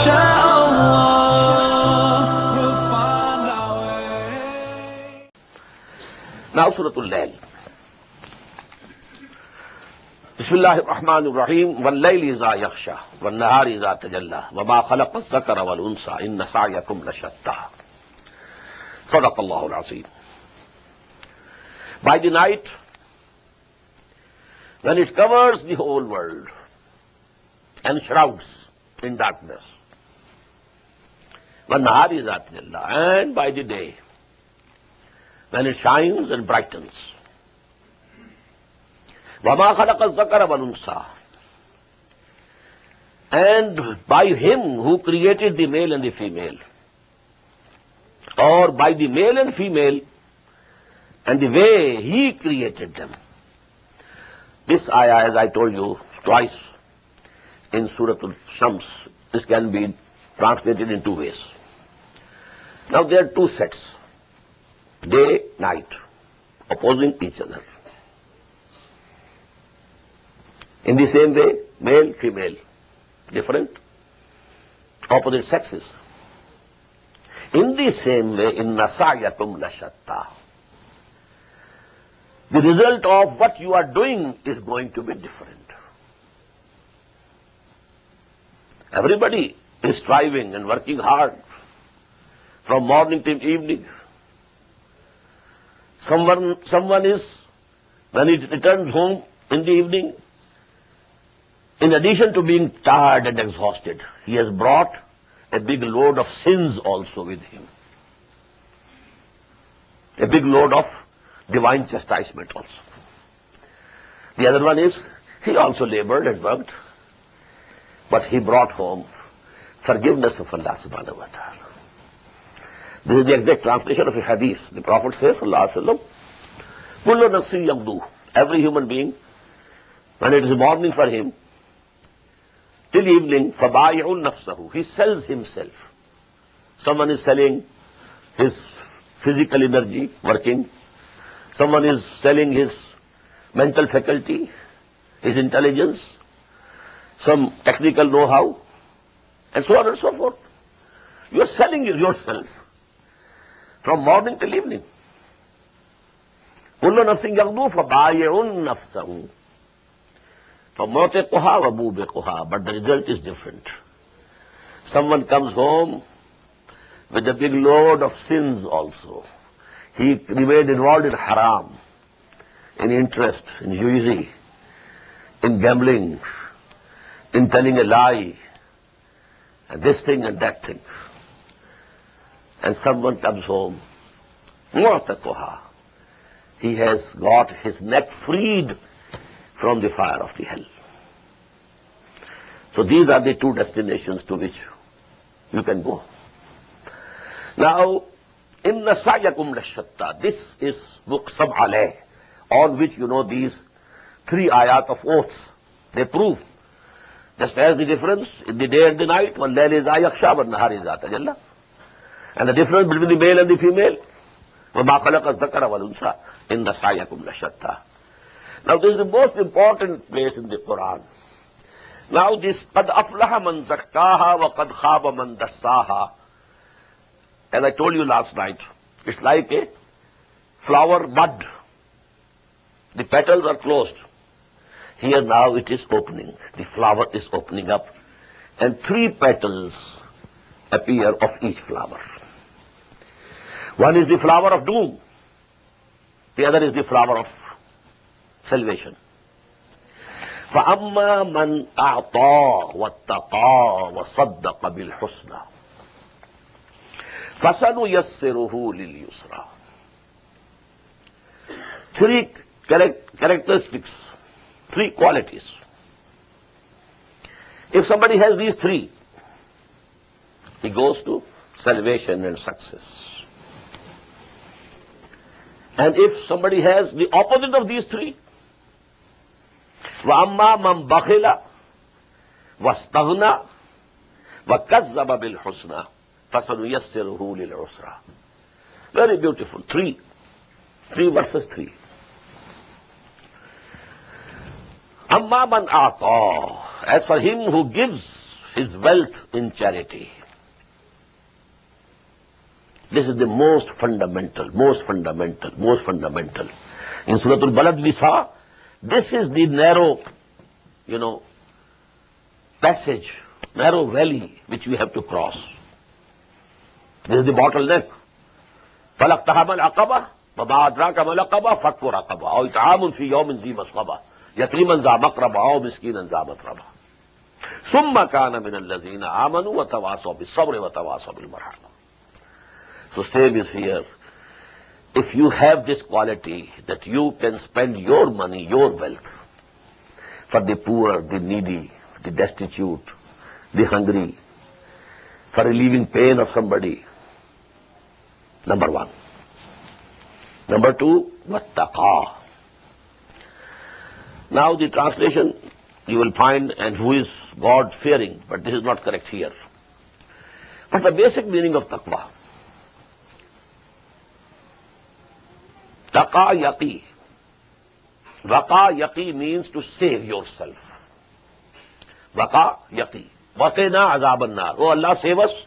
Inshallah, we'll find our way. Now Surah Layl. Bismillahir Rahmanir Rahim. وَاللَّيْلِ إِذَا يَغْشَى وَالنَّهَارِ إِذَا تَجَلَّى وَمَا خَلَقَ الذَّكَرَ وَالْأُنثَى إِنَّ سَعْيَكُمْ لَشَتَّى. Sadaqallahul Azim. By the night, when it covers the whole world and shrouds in darkness, وَالنَّهَارِ إِذَا تَجَلَّى, and by the day, when it shines and brightens, وَمَا خَلَقَ الذَّكَرَ وَالْأُنثَى, and by him who created the male and the female, or by the male and female and the way he created them. This ayah, as I told you twice in Surah Al-Shams, this can be translated in two ways. Now there are two sets, day, night, opposing each other. In the same way, male, female, different, opposite sexes. In the same way, inna sa'yakum lashatta. The result of what you are doing is going to be different. Everybody is striving and working hard from morning till evening. Someone is, when he returns home in the evening, in addition to being tired and exhausted, he has brought a big load of sins also with him. A big load of divine chastisement also. The other one is, he also labored and worked, but he brought home forgiveness of Allah subhanahu wa ta'ala. This is the exact translation of a hadith. The Prophet says, sallallahu alaihi wasallam, kullu nafsin yaghdu, every human being, when it is morning for him, till evening, فَبَائِعٌ نَفْسَهُ, he sells himself. Someone is selling his physical energy, working. Someone is selling his mental faculty, his intelligence, some technical know-how, and so on and so forth. You are selling yourself from morning till evening. كُلُّ نَفْسٍ يَغْدُو فَبَائِعٌ نَفْسَهُ. But the result is different. Someone comes home with a big load of sins also. He remained involved in haram, in interest, in usury, in gambling, in telling a lie, and this thing and that thing. And someone comes home, he has got his neck freed from the fire of the hell. So these are the two destinations to which you can go. Now, inna sa'yakum lashatta, this is muqsam alayh, on which you know these three ayat of oaths. They prove, just as the difference in the day and the night, وَاللَّيْلِ إِذَا يَغْشَى وَالنَّهَارِ إِذَا تَجَلَّى, and the difference between the male and the female, وَمَا خَلَقَ الذَّكَرَ وَالْأُنثَى إِنَّ سَعْيَكُمْ لَشَتَّى. Now this is the most important place in the Quran. Now this قَدْ أَفْلَحَ مَنْ زَكَّاهَا وَقَدْ خَابَ مَنْ دَسَّاهَا. As I told you last night, it's like a flower bud. The petals are closed. Here now it is opening. The flower is opening up. And three petals appear of each flower. One is the flower of doom. The other is the flower of salvation. فَأَمَّا مَنْ أَعْطَى وَاتَّقَى وَصَدَّقَ بِالْحُسْنَى فَسَنُيَسِّرُهُ لِلْيُسْرَى. Three characteristics, three qualities. If somebody has these three, he goes to salvation and success. And if somebody has the opposite of these three, وَأَمَّا مَنْ بَخِلَ وَاسْتَغْنَى وَكَذَّبَ بِالْحُسْنَى فَسَنُيَسِّرُهُ لِلْعُسْرَى. Very beautiful. Three verses 3. أَمَّا مَنْ أَعْطَى. As for him who gives his wealth in charity. This is the most fundamental. In Surah Al-Balad we saw, this is the narrow, passage, narrow valley which we have to cross. This is the bottleneck. فَلَقْتَحَمَ الْعَقَبَةِ وَمَا أَدْرَاكَ مَا الْعَقَبَةُ فَكُّ رَقَبَةٍ أَوْ إِطْعَامٌ فِي يَوْمٍ ذِي مَسْغَبَةٍ يَتِيمًا ذَا مَقْرَبَةٍ أَوْ مِسْكِينًا ذَا مَتْرَبَةٍ ثُمَّ كَانَ مِنَ الَّذِينَ آمَنُوا وَتَوَاصَوْا بِالصَّبْرِ وَتَوَاصَوْا بِالْمَرْحَمَةِ. So same is here. If you have this quality that you can spend your money, your wealth, for the poor, the needy, the destitute, the hungry, for relieving pain of somebody, number one. Number two, wattaqa. Now the translation you will find, and who is God-fearing, but this is not correct here. What's the basic meaning of taqwa? Taqa yaqi. Waqa yaqi means to save yourself. Waqa yaqi. Waqina azab an-nar. Oh Allah, save us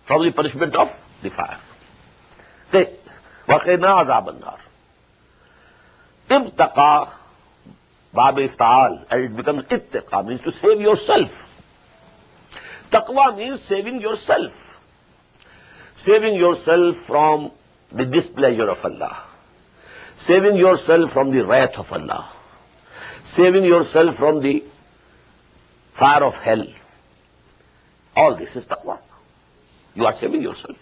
from the punishment of the fire. Say, waqina azab an-nar. Ibtaqa, bab ifta'al, and it becomes ittaqa, means to save yourself. Taqwa means saving yourself. Saving yourself from the displeasure of Allah. Saving yourself from the wrath of Allah. Saving yourself from the fire of hell. All this is taqwa. You are saving yourself.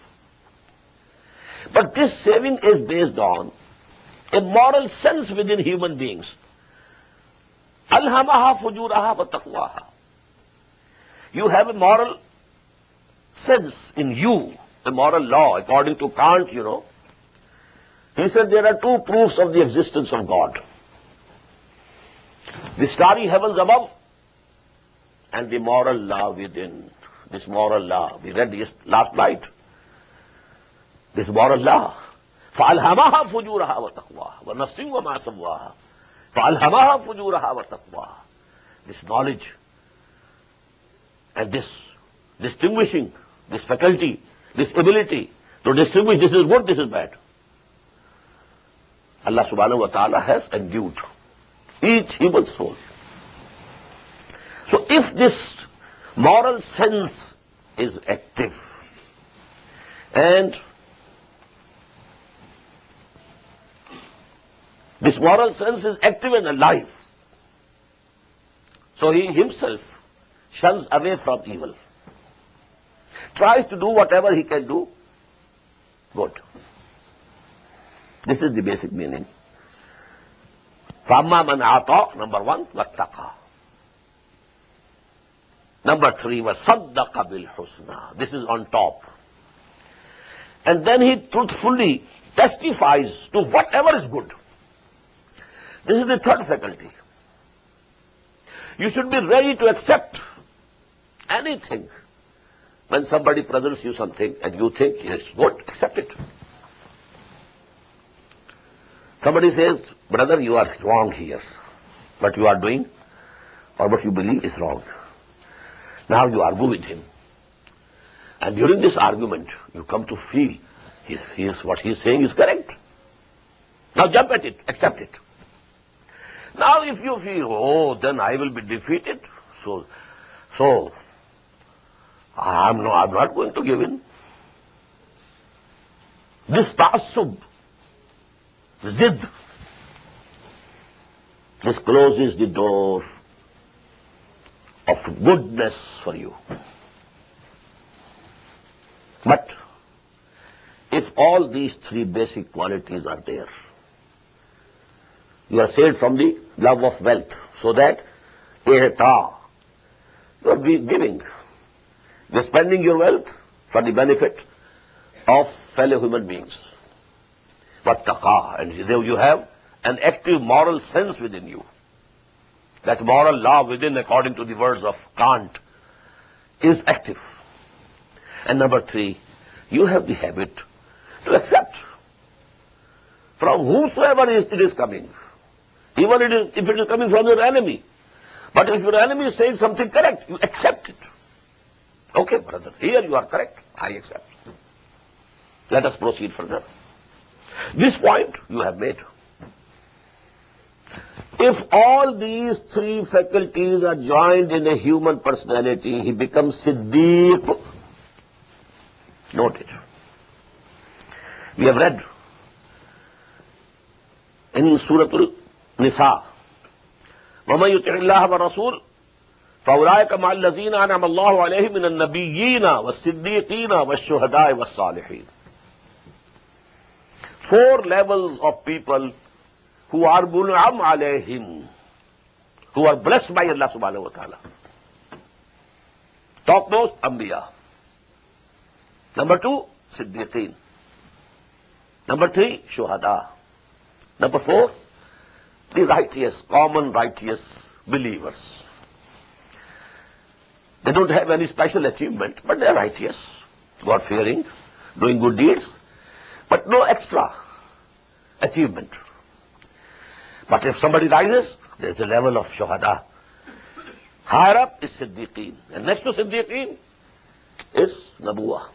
But this saving is based on a moral sense within human beings. Alhamaha fujuraha wa taqwaha. You have a moral sense in you, a moral law, according to Kant, He said there are two proofs of the existence of God. The starry heavens above and the moral law within. This moral law, we read this last night. This moral law. فَأَلْهَمَهَا فُجُورَهَا وَتَقْوَاهَا وَنَفْسٍ وَمَا سَوَّاهَا فَأَلْهَمَهَا فُجُورَهَا وَتَقْوَاهَا. This knowledge and this distinguishing, this faculty, this ability to distinguish this is good, this is bad. Allah subhanahu wa ta'ala has endued each human soul. So if this moral sense is active and this moral sense is active and alive, so he himself shuns away from evil, tries to do whatever he can do good. This is the basic meaning. فَأَمَّا مَنْ أَعْطَى, number one, وَاتَّقَى. Number three, وَصَدَّقَ بِالْحُسْنَى. This is on top. And then he truthfully testifies to whatever is good. This is the third faculty. You should be ready to accept anything. When somebody presents you something and you think it's good, accept it. Somebody says, brother, you are wrong here. What you are doing or what you believe is wrong. Now you argue with him. And during this argument, you come to feel what he is saying is correct. Now jump at it, accept it. Now if you feel, then I will be defeated, so I'm not going to give in. This ta'assub, zid, this closes the door of goodness for you. But if all these three basic qualities are there, you are saved from the love of wealth, so that you are giving. You are spending your wealth for the benefit of fellow human beings. Wattaqa, and you have an active moral sense within you. That moral law within, according to the words of Kant, is active. And number three, you have the habit to accept from whosoever it is coming. Even if it is coming from your enemy. But if your enemy says something correct, you accept it. Okay, brother, here you are correct. I accept. Let us proceed further. This point you have made. If all these three faculties are joined in a human personality, he becomes Siddiq. Note it. We have read in Surah Al-Nisa, وَمَن يُطِعِ اللَّهَ وَالرَّسُولَ فَأُولَٰئِكَ مَعَ الَّذِينَ أَنْعَمَ اللَّهُ عَلَيْهِم مِّنَ النَّبِيِّينَ وَالصِّدِّيقِينَ وَالشُّهَدَاءِ وَالصَّالِحِينَ. 4 levels of people who are mun'am alayhim, who are blessed by Allah subhanahu wa ta'ala. Topmost, Anbiya. Number 2, Siddiqeen. Number 3, Shuhada. Number 4, the righteous, common righteous believers. They don't have any special achievement, but they are righteous, God-fearing, doing good deeds, but no extra achievement. But if somebody rises, there is a level of Shuhada. Higher up is Siddiqeen. And next to Siddiqeen is Nabuwah.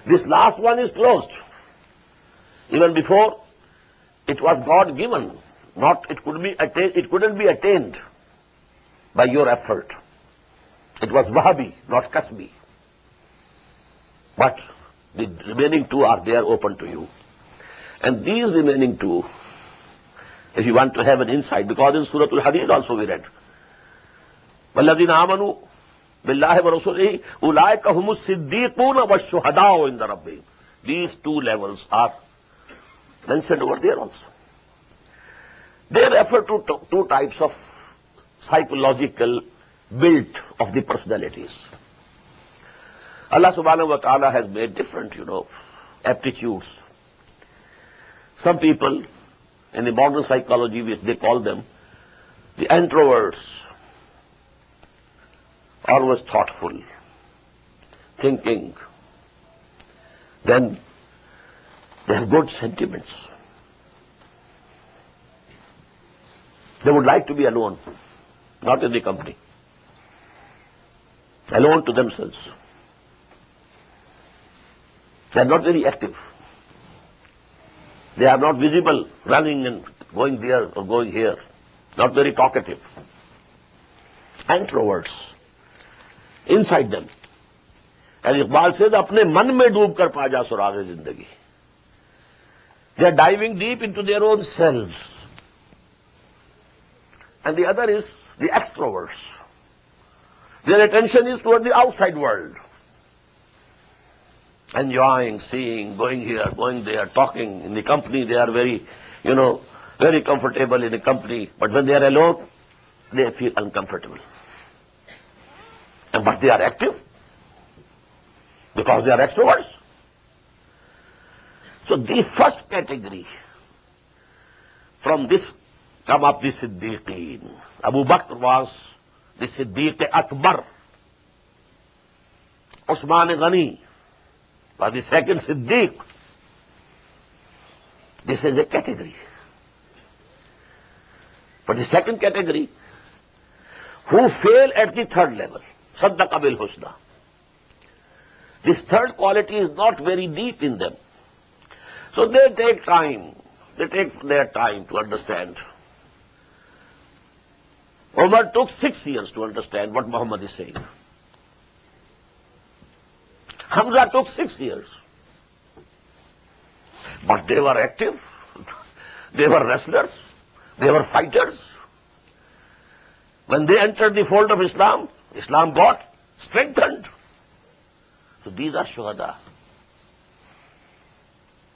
This last one is closed. Even before, it was God-given. It couldn't be attained by your effort. It was Wahabi, not Kasbi. But the remaining 2 are there open to you. And these remaining 2, if you want to have an insight, because in Surah Al-Hadid also we read, وَالَّذِينَ آمَنُوا بِاللَّهِ وَرَسُولِهِ أُولَٰئِكَ هُمُ الصِّدِّيقُونَ وَالشُّهَدَاءُ عِندَ رَبِّهِمْ. These 2 levels are mentioned over there also. They refer to 2 types of psychological build of the personalities. Allah subhanahu wa ta'ala has made different, aptitudes. Some people, in the modern psychology, which they call them the introverts, always thoughtful, thinking. Then they have good sentiments. They would like to be alone, not in the company. Alone to themselves. They are not very active. They are not visible, running and going there or going here. Not very talkative. Introverts. Inside them. And Iqbal says, अपने मन में डूब कर पा जा सुराग जिंदगी. They are diving deep into their own selves. And the other is the extroverts. Their attention is toward the outside world. Enjoying, seeing, going here, going there, talking. In the company, they are very, very comfortable in the company. But when they are alone, they feel uncomfortable. But they are active because they are extroverts. So the first category, from this come up the Siddiqeen. Abu Bakr was the Siddiq Akbar. Usman Ghani was the second Siddiq. This is a category. But the second category, who fail at the third level, Saddaqa bil Husna. This third quality is not very deep in them. So they take time. They take their time to understand. Umar took 6 years to understand what Muhammad is saying. Hamza took 6 years. But they were active. They were wrestlers. They were fighters. When they entered the fold of Islam, Islam got strengthened. So these are shuhada.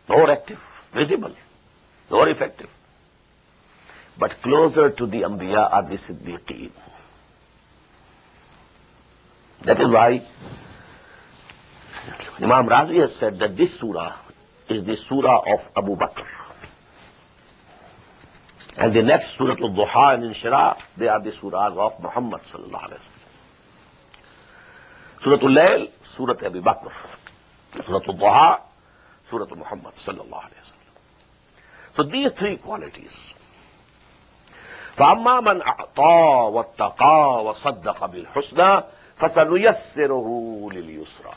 More active, visible, more effective. But closer to the Anbiya are the Siddiqeen. That is why Imam Razi has said that this surah is the surah of Abu Bakr. And the next Surah Al-Duha and Inshirah, they are the surahs of Muhammad sallallahu alaihi wasallam. Surah Layl, Surah Abu Bakr. Surah Al-Duha, Surah Muhammad sallallahu alaihi wasallam. So these 3 qualities. فَأَمَّا مَنْ أَعْطَى وَاتَّقَى وَصَدَّقَ بِالْحُسْنَى فَسَنُيَسِّرُهُ لِلْيُسْرَى.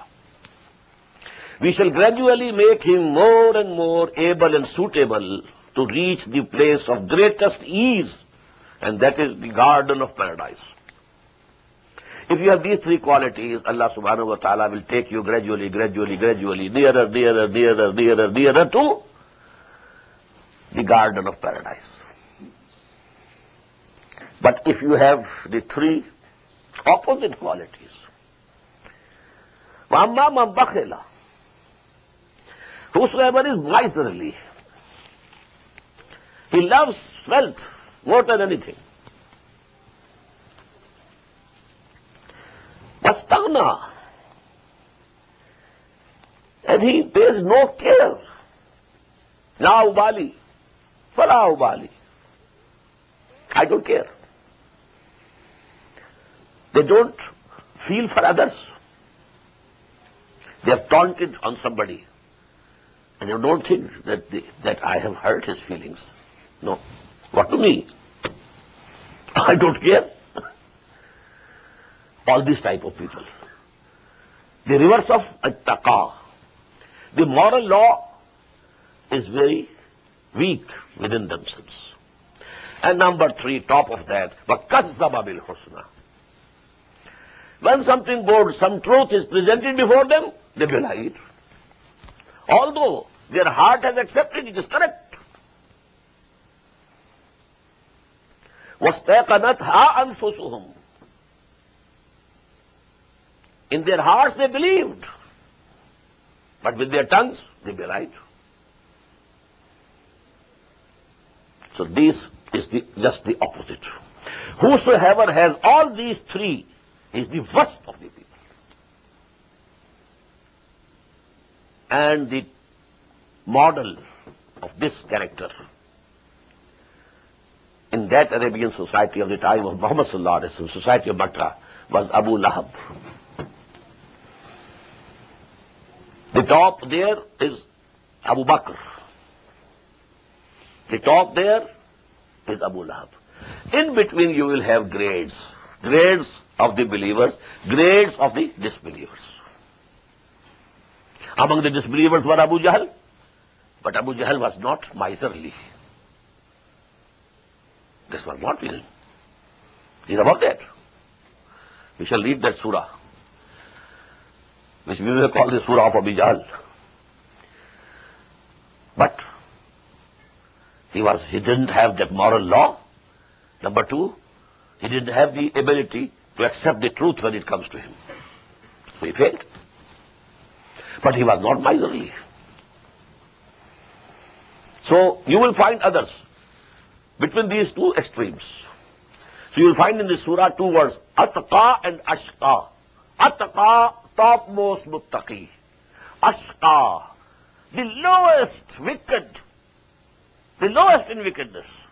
We shall gradually make him more and more able and suitable to reach the place of greatest ease, and that is the garden of paradise. If you have these three qualities, Allah subhanahu wa ta'ala will take you gradually, nearer to the garden of paradise. But if you have the three opposite qualities, وَأَمَّا مَنْ بَخِلَ, whosoever is miserly, he loves wealth more than anything. Wastagna, and he pays no care. La ubali, fala ubali. I don't care. They don't feel for others. They have taunted on somebody, and you don't think that I have hurt his feelings. No. What to me? I don't care. All these type of people. The reverse of at-taqa. The moral law is very weak within themselves. And number three, top of that, وَكَذَّبَ بِالْحُسْنَى. When something good, some truth is presented before them, they belie it. Although their heart has accepted it is correct. وَاسْتَيْقَنَتْهَا أَنفُسُهُمْ. In their hearts they believed, but with their tongues they belied. So this is just the opposite. Whosoever has all these three is the worst of the people. And the model of this character in that Arabian society of the time of Muhammad sallallahu alaihi wasallam, society of Makkah, was Abu Lahab. The top there is Abu Bakr. The top there is Abu Lahab. In between you will have grades. Grades of the believers, grades of the disbelievers. Among the disbelievers were Abu Jahl, but Abu Jahl was not miserly. This was not will. He's about that. We shall read that surah, which we will call the surah of Abu Jahl. But he didn't have that moral law. Number two, he didn't have the ability to accept the truth when it comes to him. So he failed. But he was not miserly. So you will find others between these two extremes. So you will find in this surah two words, Atqa and Ashqa. Atqa, topmost muttaqi. Ashqa, the lowest wicked, the lowest in wickedness.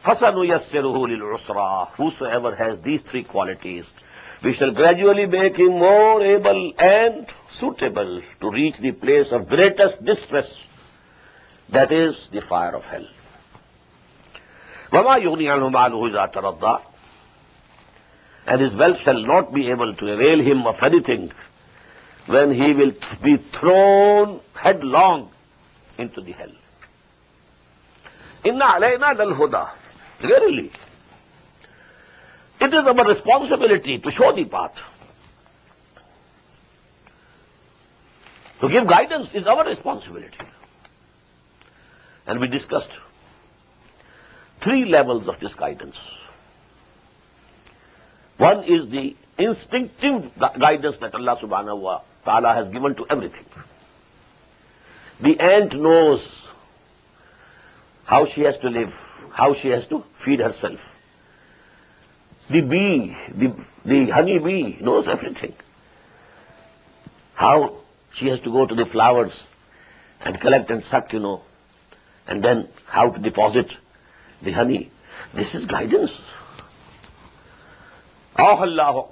فَسَنُيَسِّرُهُ لِلْعُسْرَى. Whosoever has these three qualities, we shall gradually make him more able and suitable to reach the place of greatest distress, that is the fire of hell. وَمَا يُغْنِي عَنْهُ مَالُهُ إِذَا تَرَضَّى. And his wealth shall not be able to avail him of anything when he will be thrown headlong into the hell. Inna alayna lal huda. Verily, it is our responsibility to show the path. To give guidance is our responsibility. And we discussed three levels of this guidance. One is the instinctive guidance that Allah subhanahu wa ta'ala has given to everything. The ant knows how she has to live, how she has to feed herself. The bee, the honey bee knows everything. How she has to go to the flowers and collect and suck, and then how to deposit the honey. This is guidance. Allah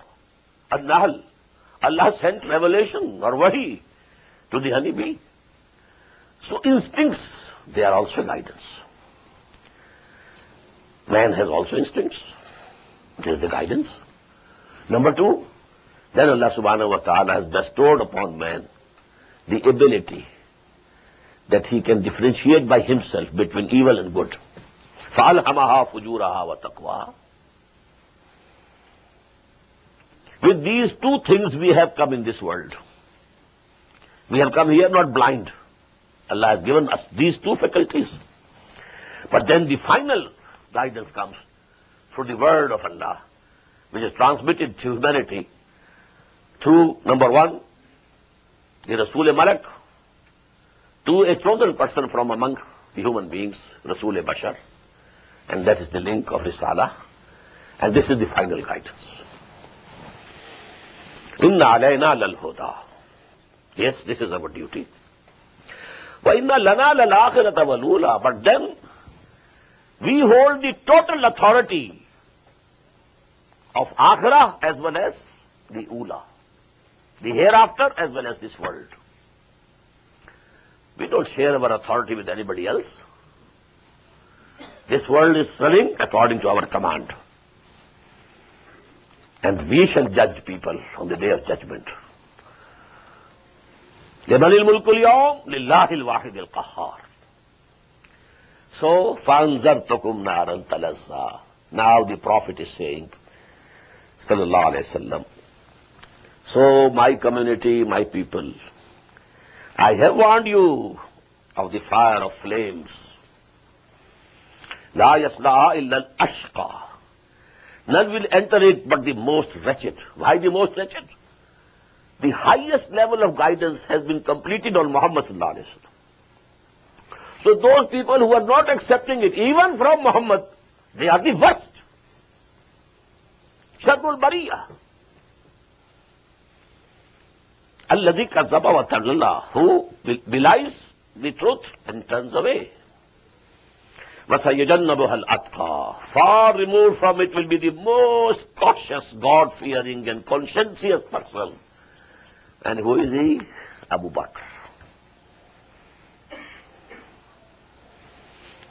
sent revelation or wahi to the honey bee. So instincts, they are also guidance. Man has also instincts. This is the guidance. Number two, then Allah subhanahu wa ta'ala has bestowed upon man the ability that he can differentiate by himself between evil and good. فَأَلْهَمَهَا فُجُورَهَا وَتَقْوَاهَا. With these two things we have come in this world. We have come here not blind. Allah has given us these two faculties. But then the final guidance comes through the word of Allah, which is transmitted to humanity through, number one, the Rasul Malak, to a chosen person from among the human beings, Rasul Bashar, and that is the link of Risalah, and this is the final guidance. Inna alayna lal huda. Yes, this is our duty. Wa inna lana lal akhirata wal ula. But then we hold the total authority of akhirah as well as the ula, the hereafter as well as this world. We don't share our authority with anybody else. This world is running according to our command. And we shall judge people on the day of judgment. لِمَنِ الْمُلْكُ الْيَوْمِ لِلَّهِ الْوَاحِدِ الْقَهَّارِ. So, فَأَنْزَرْتُكُمْ نَارًا تَلَزَّى. Now the Prophet is saying, sallallahu alayhi wasallam, so my community, my people, I have warned you of the fire of flames. لَا يَصْلَهَا إِلَّا الْأَشْقَى. None will enter it but the most wretched. Why the most wretched? The highest level of guidance has been completed on Muhammad sallallahu alaihi wasallam. So those people who are not accepting it, even from Muhammad, they are the worst. Sharrul Bariyah. Allazi kazzaba wa tawalla, who belies the truth and turns away. وَسَيَجَنَّبُهَا الْأَتْقَى. Far removed from it will be the most cautious, God-fearing and conscientious person. And who is he? Abu Bakr.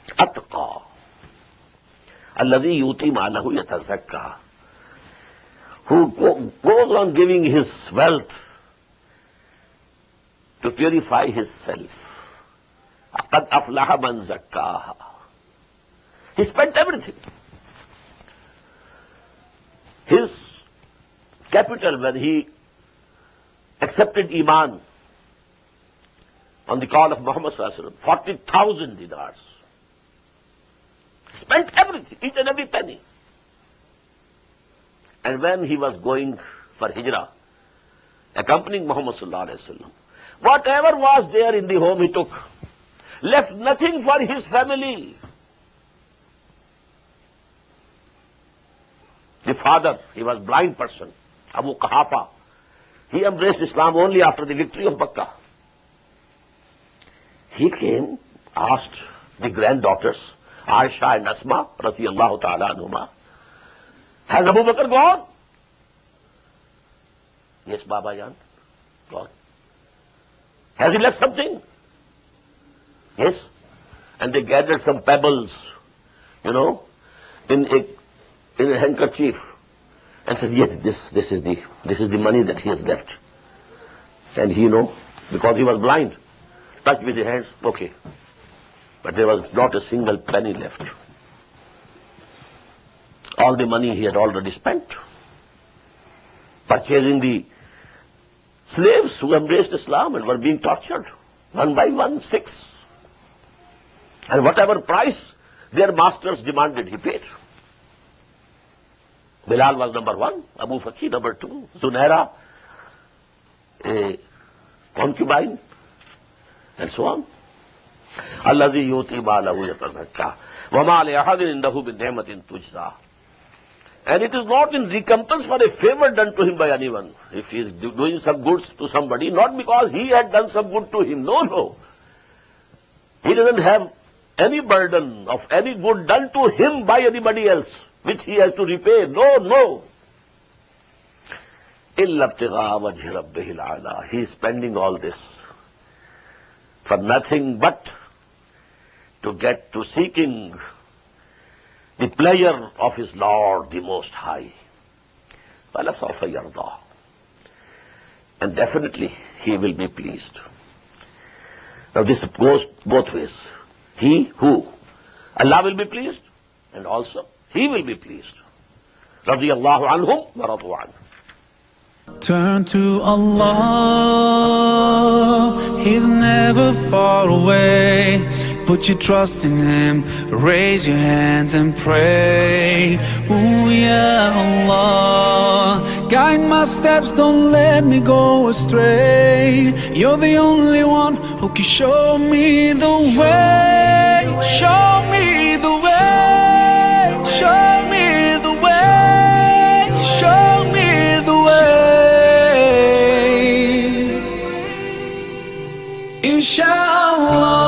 Atqa. Allazi yuti ma'lahu yatazakka. Who goes on giving his wealth to purify his self. قَدْ أَفْلَحَ مَنْ زَكَّاهَا. He spent everything. His capital when he accepted Iman on the call of Muhammad sallallahu alaihi wasallam, 40,000 dinars. He spent everything, each and every penny. And when he was going for Hijrah, accompanying Muhammad sallallahu alaihi wasallam, whatever was there in the home he took, left nothing for his family. The father, he was a blind person, Abu Qahafa. He embraced Islam only after the victory of Makkah. He came, asked the granddaughters, Aisha and Asma, radiyallahu ta'ala anhuma, has Abu Bakr gone? Yes, Baba Jan, gone. Has he left something? Yes. And they gathered some pebbles, in a handkerchief, and said, yes, this is the money that he has left. And he, because he was blind, touched with his hands, okay. But there was not a single penny left. All the money he had already spent, purchasing the slaves who embraced Islam and were being tortured, one by one, 6. And whatever price their masters demanded, he paid. Bilal was number 1, Abu Fakhi number 2, Zunaira, a concubine, and so on. Allazi yuti ma'lahu yatazakka. Wa ma li ahadin indahu bin ni'matin tujza. And it is not in recompense for a favor done to him by anyone. If he is doing some good to somebody, not because he had done some good to him. No. He doesn't have any burden of any good done to him by anybody else, which he has to repay. No. إِلَّا ابْتِغَاءَ وَجْهِ رَبِّهِ الْأَعْلَى. He is spending all this for nothing but to get to seeking the pleasure of his Lord, the Most High. فَلَسَوْفَ يَرْضَى. And definitely he will be pleased. Now this goes both ways. He who? Allah will be pleased, and also he will be pleased. رَضِيَ اللَّهُ عَنْهُمْ وَرَضُوا عَنْهُ. Turn to Allah, He's never far away. Put your trust in Him, raise your hands and pray. Ooh, ya Allah, guide my steps, don't let me go astray. You're the only one who can show me the way. Show me the way. Show me the way. Show me the way. Inshallah.